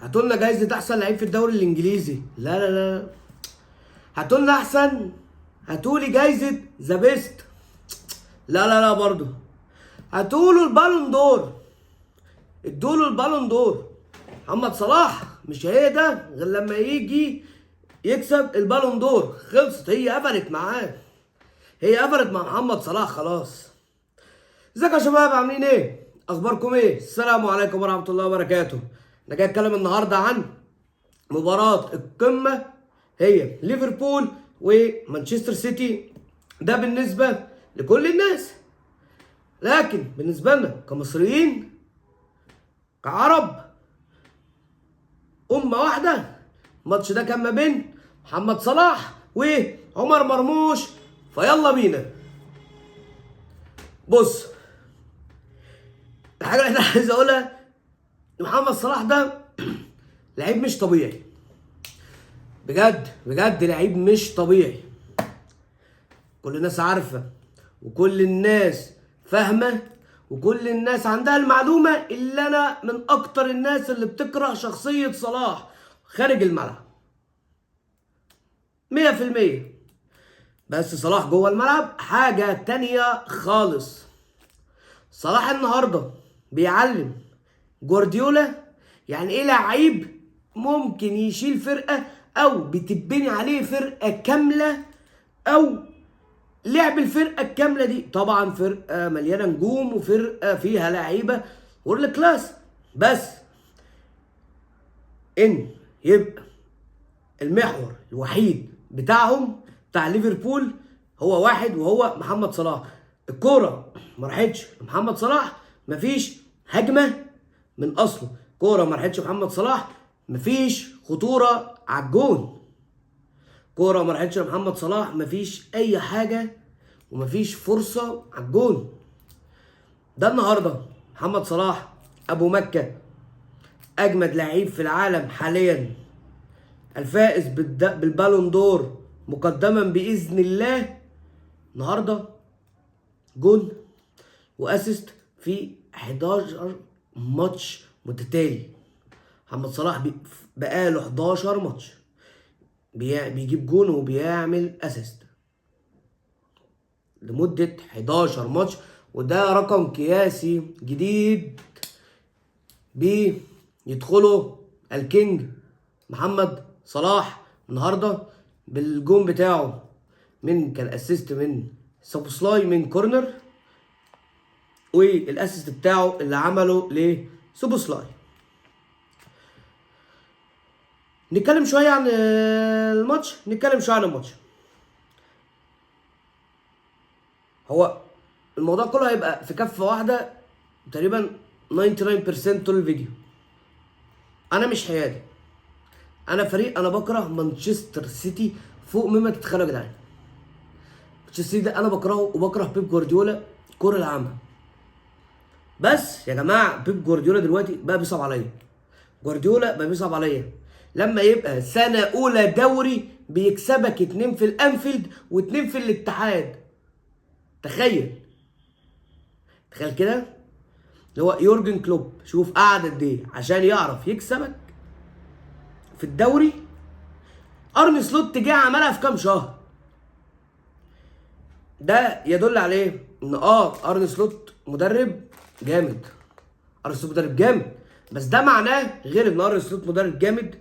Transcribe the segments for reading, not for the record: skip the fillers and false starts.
هاتولنا جايزة أحسن لعيب في الدوري الإنجليزي. لا لا لا، هاتولنا أحسن، هاتولي جايزة ذا بيست. لا لا لا برضه، هاتولوا البالون دور، ادوله البالون دور. محمد صلاح مش هيقدر غير لما يجي يكسب البالون دور. خلصت، هي قفلت معاه، هي قفلت مع محمد صلاح خلاص. ازيك يا شباب، عاملين ايه؟ اخباركم ايه؟ السلام عليكم ورحمه الله وبركاته. انا جاي اتكلم النهارده عن مباراه القمه، هي ليفربول ومانشستر سيتي. ده بالنسبه لكل الناس، لكن بالنسبه لنا كمصريين كعرب امه واحده، الماتش ده كان ما بين محمد صلاح وعمر مرموش. فيلا بينا. بص، الحاجه اللي انا عايز اقولها، محمد صلاح ده لعيب مش طبيعي، بجد بجد لعيب مش طبيعي. كل الناس عارفه وكل الناس فاهمه وكل الناس عندها المعلومه، اللي انا من اكتر الناس اللي بتكره شخصيه صلاح خارج الملعب 100%. بس صلاح جوه الملعب حاجه تانية خالص. صلاح النهارده بيعلم جوارديولا يعني ايه لعيب ممكن يشيل فرقه، او بتبني عليه فرقه كامله، او لعب الفرقه الكامله دي. طبعا فرقه مليانه نجوم وفرقه فيها لعيبه وورلد كلاس، بس ان يبقى المحور الوحيد بتاعهم بتاع ليفربول هو واحد، وهو محمد صلاح. الكوره ما راحتش محمد صلاح، مفيش هجمه من اصله. كوره ما راحتش محمد صلاح، مفيش خطوره على الجون. كوره ما راحتش محمد صلاح، مفيش اي حاجه ومفيش فرصه على الجون. ده النهارده محمد صلاح ابو مكه، اجمد لعيب في العالم حاليا، الفائز بالبالون دور مقدما باذن الله. النهارده جون واسيست في 11 ماتش متتالي. محمد صلاح بقاله 11 ماتش بيجيب جون وبيعمل اسيست لمدة 11 ماتش، وده رقم قياسي جديد بيدخله الكينج محمد صلاح النهارده بالجون بتاعه. كان اسيست من سوبوسلاي من كورنر، والاسيست بتاعه اللي عمله لسوبوسلاي. نتكلم شويه عن الماتش. هو الموضوع كله هيبقى في كفه واحده تقريبا 99% طول الفيديو. انا مش حيادي، انا فريق، انا بكره مانشستر سيتي فوق مما تتخيلوا يا جدعان. مانشستر سيتي ده انا بكرهه، وبكره بيب جوارديولا الكره العامه. بس يا جماعه بيب جوارديولا دلوقتي بقى بيصعب عليا. لما يبقى سنه اولى دوري بيكسبك 2 في الانفيلد و2 في الاتحاد. تخيل كده، اللي هو يورجن كلوب، شوف قعد قد ايه عشان يعرف يكسبك في الدوري. ارني سلوت جه عملها في كام شهر. ده يدل عليه ان ارني سلوت مدرب جامد. بس ده معناه غير ان ارني سلوت مدرب جامد،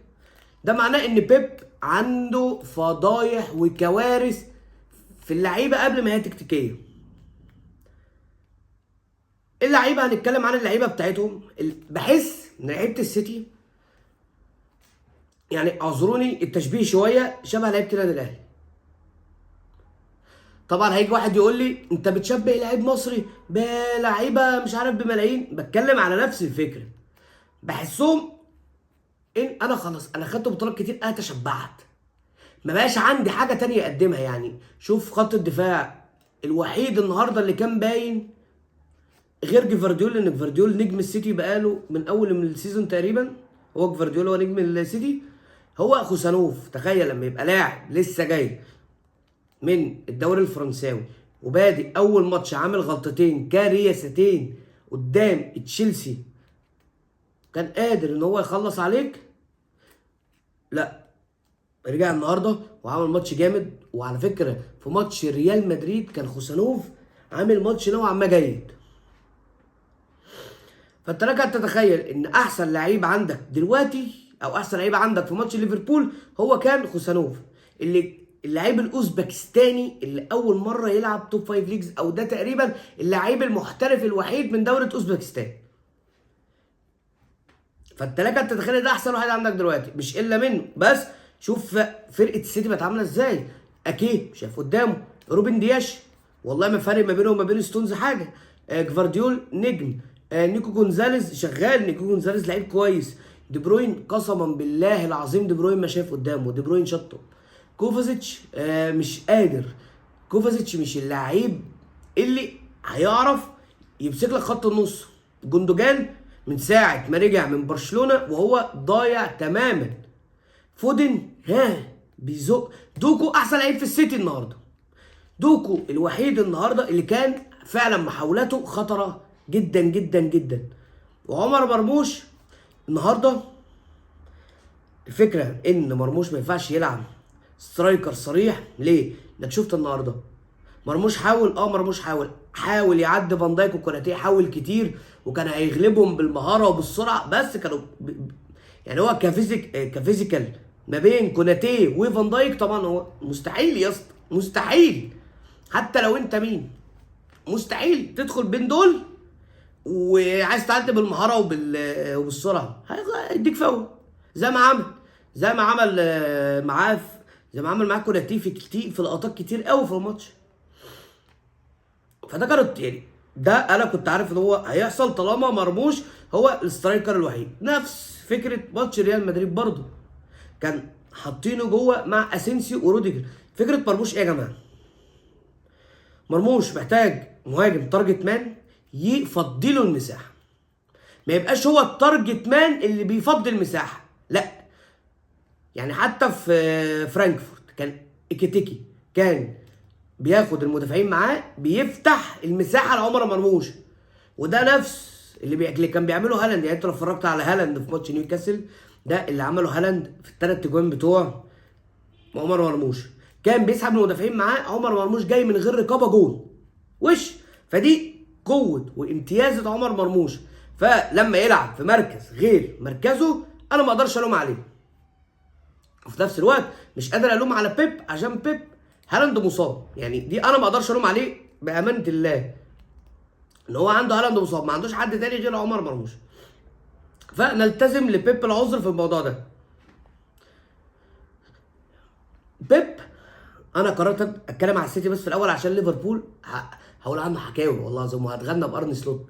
ده معناه ان بيب عنده فضايح وكوارث في اللعيبه قبل ما هي تكتيكيه. اللعيبه هنتكلم عن اللعيبه بتاعتهم. بحس ان لعيبه السيتي، يعني اعذروني التشبيه شويه، شبه لعيبه النادي الاهلي. طبعا هيجي واحد يقول لي انت بتشبه لعيب مصري بلعيبه مش عارف بملايين. بتكلم على نفس الفكره. بحسهم ان انا خلاص انا خدت بطولات كتير، انا تشبعت، ما بقاش عندي حاجه تانية اقدمها. يعني شوف خط الدفاع الوحيد النهارده اللي كان باين غير جفارديول، لان جفارديول نجم السيتي بقاله من اول من السيزون تقريبا. هو جفارديول هو نجم السيتي، هو خوسانوف. تخيل لما يبقى لاعب لسه جاي من الدوري الفرنساوي وبادئ اول ماتش عامل غلطتين كارثتين قدام تشيلسي، كان قادر ان هو يخلص عليك. لا، رجع النهارده وعمل ماتش جامد. وعلى فكره في ماتش ريال مدريد كان خوسانوف عامل ماتش نوعا ما جيد. فانت لك ان تتخيل ان احسن لعيب عندك دلوقتي او احسن لعيب عندك في ماتش ليفربول هو كان خوسانوف، اللعيب الاوزبكستاني اللي اول مره يلعب توب 5 ليجز، او ده تقريبا اللعيب المحترف الوحيد من دوله اوزبكستان. فانت لك ان تتخيل ده احسن واحد عندك دلوقتي مش الا منه. بس شوف فرقه السيتي بقت عامله ازاي. اكيد شاف قدامه روبن دياش، والله ما فارق ما بينه وما بين ستونز حاجه. جفارديول نجم. نيكو جونزاليز شغال، نيكو جونزاليز لعيب كويس. دي بروين قسما بالله العظيم دي بروين ما شاف قدامه، دي بروين شطه. كوفازيتش مش قادر. كوفازيتش مش اللعيب اللي هيعرف يمسك لك خط النص. جوندوجان من ساعة ما رجع من برشلونة وهو ضايع تماما. فودن بيزق. دوكو احسن لعيب في السيتي النهارده. دوكو الوحيد النهارده اللي كان فعلا محاولاته خطرة جدا جدا جدا. وعمر مرموش النهارده، الفكرة ان مرموش ما ينفعش يلعب سترايكر صريح. ليه؟ انك شفت النهارده مرموش حاول يعدي فان دايك وكوناتيه، حاول كتير وكان هيغلبهم بالمهاره وبالسرعه، بس كانوا يعني هو كفيزيكال ما بين كوناتيه وفان دايك طبعا هو مستحيل يا اسطى، مستحيل. حتى لو انت مين مستحيل تدخل بين دول وعايز تعدي بالمهاره وبالسرعه، هيديك فاول زي ما عمل معاه كوناتيه في لقطات كتير قوي في الماتش. فده كانت يعني ده انا كنت عارف ان هو هيحصل طالما مرموش هو السترايكر الوحيد. نفس فكره ماتش ريال مدريد برضه كان حاطينه جوه مع اسينسيو وروديجر. فكره مرموش ايه يا جماعه؟ مرموش محتاج مهاجم تارجت مان يفضي له المساحه، ما يبقاش هو التارجت مان اللي بيفضي المساحه. لا، يعني حتى في فرانكفورت كان ايكيتيكي كان بياخد المدافعين معاه بيفتح المساحه لعمر مرموش، وده نفس اللي كان بيعمله هالاند. يعني انت لو اتفرجت على هالاند في ماتش نيوكاسل، ده اللي عمله هالاند في الثلاث اجوان بتوع عمر مرموش. كان بيسحب المدافعين معاه، عمر مرموش جاي من غير رقابه جول فدي قوه وامتيازه عمر مرموش. فلما يلعب في مركز غير مركزه انا ما اقدرش الوم عليه. وفي نفس الوقت مش قادر الوم على بيب عشان بيب هالاند مصاب، يعني دي انا ما اقدرش الوم عليه بامانه الله ان هو عنده هالاند مصاب، ما عندوش حد تاني غير عمر مرموش. فنلتزم لبيب العذر في الموضوع ده. بيب انا قررت اتكلم على السيتي بس في الاول عشان ليفربول هقول عنه حكاوي والله العظيم وهتغنى بارني سلوت.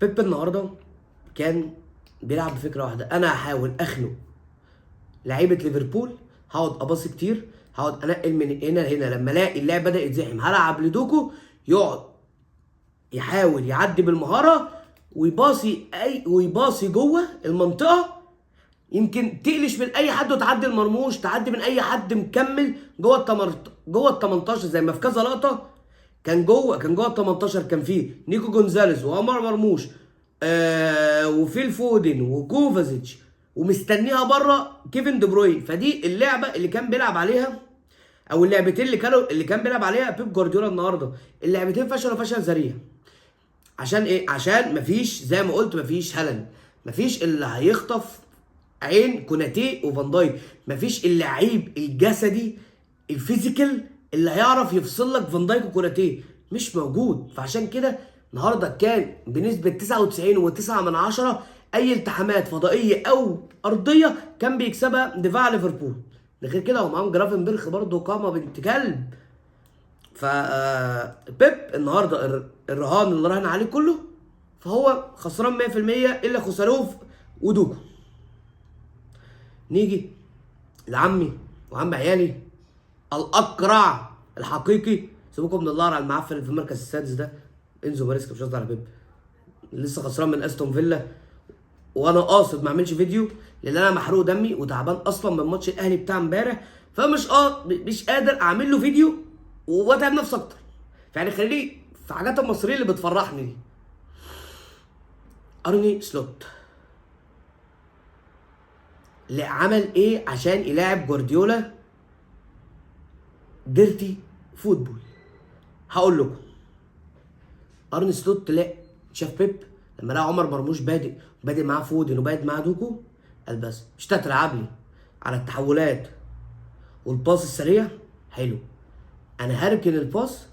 بيب النهارده كان بيلعب بفكره واحده، انا هحاول اخنق لعيبه ليفربول، هقعد اباصي كتير، هقعد انقل من هنا لهنا، لما الاقي اللاعب بدا يتزحم هلعب لدوكو يقعد يحاول يعدي بالمهاره ويباصي جوه المنطقه، يمكن تقلش من اي حد وتعدي المرموش، تعدي من اي حد مكمل جوه ال 18 زي ما في كذا لقطه كان جوه ال 18 كان فيه نيكو جونزاليز وعمر مرموش وفيل فودن وكوفازيتش ومستنيها بره كيفن دي بروين. فدي اللعبه اللي كان بيلعب عليها او اللعبتين اللي كان بيلعب عليها بيب جوارديولا النهارده. اللعبتين فشلوا فشل ذريع. عشان ايه؟ عشان مفيش زي ما قلت مفيش هالاند، مفيش اللي هيخطف عين كوناتيه وفان دايك، مفيش اللعيب الجسدي الفيزيكال اللي هيعرف يفصل لك فان دايك وكوناتيه، مش موجود. فعشان كده النهارده كان بنسبه 99.9 اي التحامات فضائيه او ارضيه كان بيكسبها دفاع ليفربول. ده غير كده ومعاهم جرافنبرخ برضه قامه بنت كلب. ف بيب النهارده الرهان اللي راهن عليه كله فهو خسران 100% الا خوسانوف ودوكو. نيجي لعمي وعم عيالي الاقرع الحقيقي، سيبكم من القرع المعفن اللي في المركز السادس ده، انزو ماريسكا، مش قصدي على بيب. لسه خسران من استون فيلا وانا قاصد ما اعملش فيديو لان انا محروق دمي وتعبان اصلا من ماتش الاهلي بتاع امبارح، مش قادر اعمل له فيديو وبتعب نفسي اكتر. فيعني خليني في حاجات المصريين اللي بتفرحني دي. ارني سلوت عمل ايه عشان يلاعب جوارديولا ديرتي فوتبول؟ هقول لكم. ارن سلوت شاف بيب لما لقى عمر مرموش بادئ معاه فودن وبادئ معاه دوكو، قال بس مش هتلعب لي على التحولات والباص السريع؟ حلو، انا هركن الباص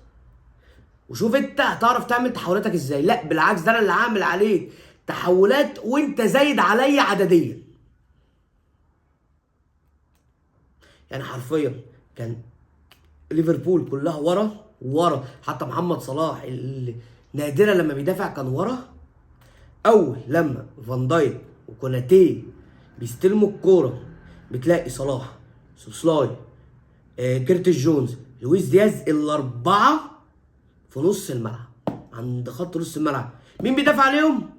وشوف انت هتعرف تعمل تحولاتك ازاي. لا بالعكس، ده انا اللي هعمل عليك تحولات وانت زايد عليا عدديا. يعني حرفيا كان ليفربول كلها ورا، حتى محمد صلاح اللي نادرا لما بيدافع كان ورا. اول لما فان دايك وكوناتيه بيستلموا الكوره بتلاقي صلاح، سوسلاي، كيرتس جونز، لويس دياز، الاربعه في نص الملعب عند خط نص الملعب. مين بيدافع عليهم؟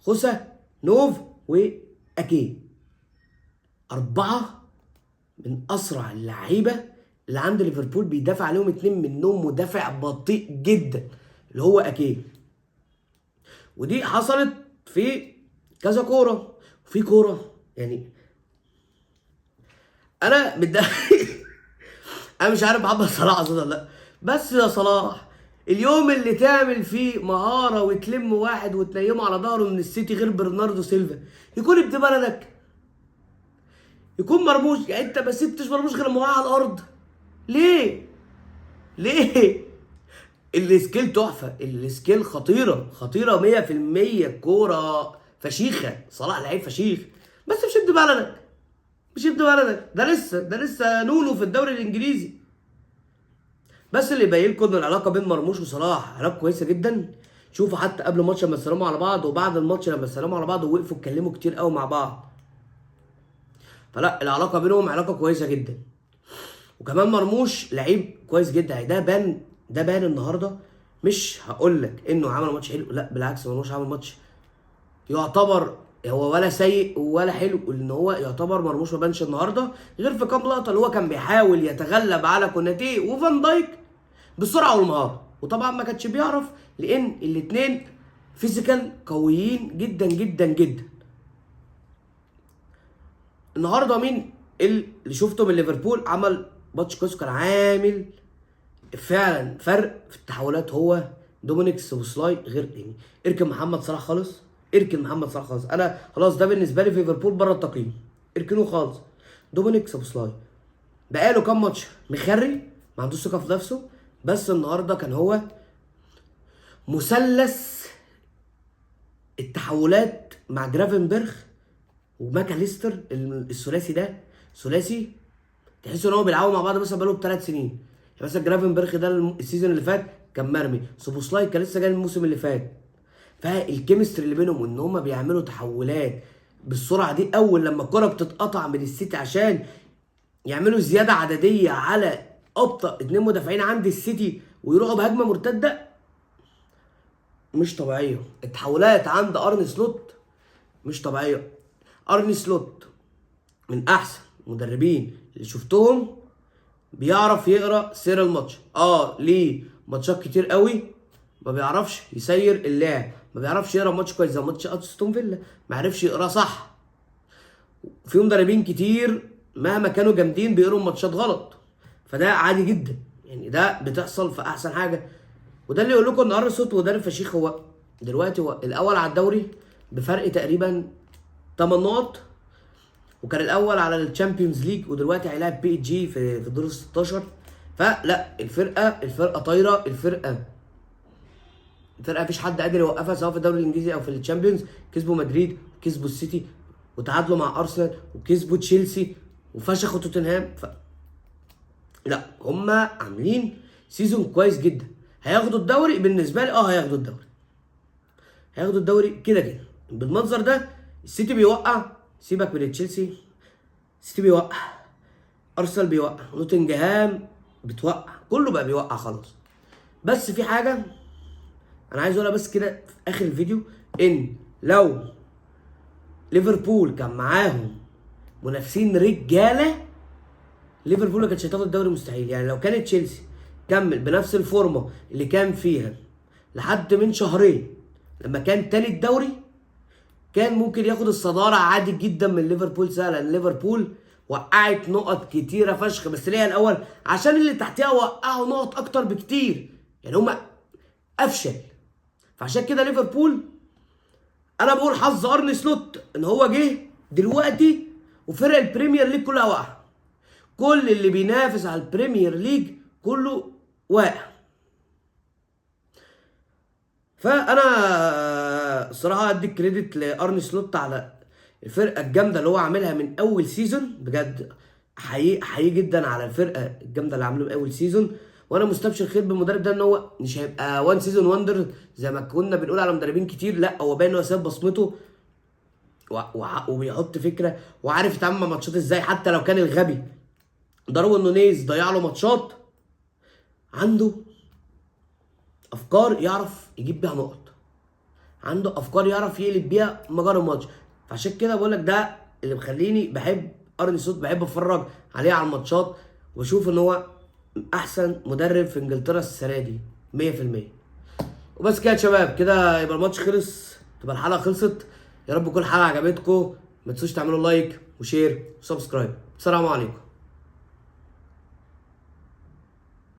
خوسا، نوف، واكيد. 4 من اسرع اللعيبه اللي عند ليفربول بيدافع عليهم، 2 منهم مدافع بطيء جدا اللي هو اكيد. ودي حصلت في كذا كوره. وفي كوره يعني انا انا مش عارف محمد صلاح اصلا ولا لا، بس يا صلاح اليوم اللي تعمل فيه مهاره وتلم واحد وتنيمه على ظهره من السيتي غير برناردو سيلفا يكون ابن بلدك، يكون مرموش. يعني انت ما سبتش مرموش غير لما وقع على الارض. ليه؟ السكيل تحفه، السكيل خطيره 100%. كوره فشيخه، صلاح لعيب فشيخ، بس مش ابن بلدك. ده لسه نونو في الدوري الانجليزي. بس اللي يبين لكم ان العلاقه بين مرموش وصلاح علاقه كويسه جدا. شوفوا حتى قبل الماتش لما سلموا على بعض، وبعد الماتش لما سلموا على بعض ووقفوا اتكلموا كتير قوي مع بعض. فلا العلاقه بينهم علاقه كويسه جدا. وكمان مرموش لعيب كويس جدا. يعني ده بان النهارده. مش هقول لك انه عمل ماتش حلو، لا بالعكس، مرموش عمل ماتش يعتبر هو ولا سيء ولا حلو، ان هو يعتبر مرموش ما بانش النهارده غير في كام لقطه اللي هو كان بيحاول يتغلب على كوناتيه وفان دايك بالسرعه والمهاره، وطبعا ما كانش بيعرف لان الاثنين فيزيكال قويين جدا جدا جدا. النهارده مين اللي شفته من ليفربول عمل ماتش كويس كان عامل فعلا فرق في التحولات؟ هو دومينيك سوبوسلاي. غير يعني اركن محمد صلاح خالص، انا خلاص ده بالنسبه لي في ليفربول بره التقييم، اركنوه خالص. دومينيك سوبوسلاي بقاله كام ماتش مخري، ما عندوش ثقه في نفسه، بس النهارده كان هو مثلث التحولات مع جرافنبرغ وماكاليستر. الثلاثي ده ثلاثي تحس ان هو بيلعبوا مع بعض مثلا بقالهم 3 سنين. يعني مثلا جرافنبرغ ده السيزون اللي فات كان مرمي، سوبوسلاي كان لسه جاي الموسم اللي فات. فالكيمستري اللي بينهم ان هم بيعملوا تحولات بالسرعه دي، اول لما الكره بتتقطع من السيتي عشان يعملوا زياده عدديه على ابطا 2 مدافعين عند السيتي ويروحوا بهجمه مرتده مش طبيعيه. التحولات عند ارن سلوت مش طبيعيه. ارن سلوت من احسن المدربين اللي شفتهم، بيعرف يقرا سير الماتش. ليه ماتشات كتير قوي ما بيعرفش يسير اللاعب، ما بيعرفش يقرا ماتش كويس زي ماتش استون فيلا ما عرفش يقرا صح. في مدربين كتير مهما كانوا جامدين بيقروا ماتشات غلط، فده عادي جدا. يعني ده بتحصل في احسن حاجه. وده اللي يقول لكم ان ارن سلوت مدرب فشيخ. هو دلوقتي هو الاول على الدوري بفرق تقريبا 8 نقط، وكان الاول على الشامبيونز ليج، ودلوقتي هيلاعب بي جي في دور ال 16. فلا الفرقه طايره. الفرقه مفيش حد قادر يوقفها سواء في الدوري الانجليزي او في الشامبيونز. كسبوا مدريد وكسبوا السيتي وتعادلوا مع ارسنال وكسبوا تشيلسي وفشخوا توتنهام. لا هم عاملين سيزون كويس جدا. هياخدوا الدوري بالنسبه لي، هياخدوا الدوري كده بالمنظر ده. السيتي بيوقع، سيبك من تشيلسي، السيتي بيوقع، ارسنال بيوقع، نوتنجهام بتوقع، كله بقى بيوقع خلاص. بس في حاجه انا عايز اقولها بس كده في اخر الفيديو، ان لو ليفربول كان معاهم منافسين رجاله، ليفربول ما كانتش هتاخد الدوري مستحيل. يعني لو كانت تشيلسي كمل بنفس الفورمه اللي كان فيها لحد من شهرين لما كان تالت دوري، كان ممكن ياخد الصداره عادي جدا من ليفربول سهل، لان ليفربول وقعت نقط كتيره فشخ، بس ليه الاول عشان اللي تحتها وقعوا نقط اكتر بكتير، يعني هما افشل. فعشان كده ليفربول، انا بقول حظ ارني سلوت ان هو جه دلوقتي وفرق البريمير ليج كلها واقعه، كل اللي بينافس على البريمير ليج كله واقع. فانا الصراحه ادي كريدت لارني سلوت على الفرقه الجامده اللي هو عاملها من اول سيزون، بجد حقيقي جدا على الفرقه الجامده اللي عامله من اول سيزون. وانا مستبشر خير بالمدرب ده، ان هو مش هيبقى وان سيزون وندر زي ما كنا بنقول على مدربين كتير، لا هو باين ان هو ساب بصمته وبيحط فكره وعارف يتعامل مع ماتشات ازاي. حتى لو كان الغبي داروين نونيز ضيع له ماتشات، عنده افكار يعرف يجيب بيها نقط، عنده افكار يعرف يقلب بيها مجرى الماتش. فعشان كده بقول لك ده اللي مخليني بحب ارني سلوت، بحب اتفرج عليه على الماتشات، وبشوف ان هو احسن مدرب في انجلترا السنه دي 100%. وبس كده يا شباب، كده يبقى الماتش خلص، تبقى الحلقه خلصت. يا رب تكون الحلقه عجبتكم، ما تنسوش تعملوا لايك وشير وسبسكرايب. السلام عليكم.